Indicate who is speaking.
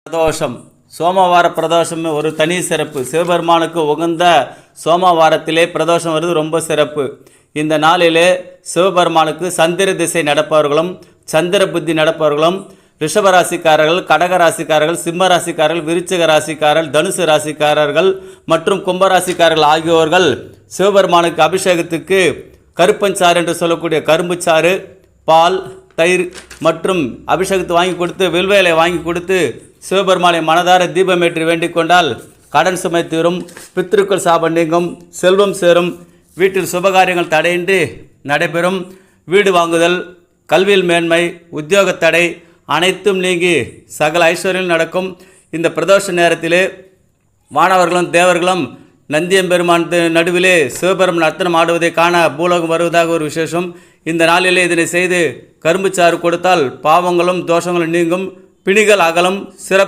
Speaker 1: பிரதோஷம். சோமவார பிரதோஷம் ஒரு தனி சிறப்பு. சிவபெருமானுக்கு உகந்த சோமவாரத்திலே பிரதோஷம் வருது ரொம்ப சிறப்பு. இந்த நாளிலே சிவபெருமானுக்கு சந்திர திசை நடப்பவர்களும் சந்திர புத்தி நடப்பவர்களும் ரிஷபராசிக்காரர்கள், கடகராசிக்காரர்கள், சிம்ம ராசிக்காரர்கள், விருச்சிக ராசிக்காரர்கள், தனுசு ராசிக்காரர்கள் மற்றும் கும்பராசிக்காரர்கள் ஆகியோர்கள் சிவபெருமானுக்கு அபிஷேகத்துக்கு கருப்பஞ்சாறு என்று சொல்லக்கூடிய கரும்புச்சாறு, பால், தயிர் மற்றும் அபிஷேகத்தை வாங்கி கொடுத்து வில்வேலை வாங்கி கொடுத்து சிவபெருமானை மனதார தீபமேற்றி வேண்டிக் கொண்டால் கடன் சுமை தீரும், பித்திருக்கள் சாபம் நீங்கும், செல்வம் சேரும், வீட்டில் சுபகாரியங்கள் தடையின்றி நடைபெறும், வீடு வாங்குதல், கல்வியில் மேன்மை, உத்தியோக தடை அனைத்தும் நீங்கி சகல ஐஸ்வர்யம் நடக்கும். இந்த பிரதோஷ நேரத்திலே வானவர்களும் தேவர்களும் நந்தியம்பெருமான் நடுவிலே சிவபெருமான் நர்த்தனம் ஆடுவதை காண பூலோகம் வருவதாக ஒரு விசேஷம். இந்த நாளிலே இதனை செய்து கரும்புச்சாறு கொடுத்தால் பாவங்களும் தோஷங்களும் நீங்கும், பிணிகள் அகலும், சிறப்பு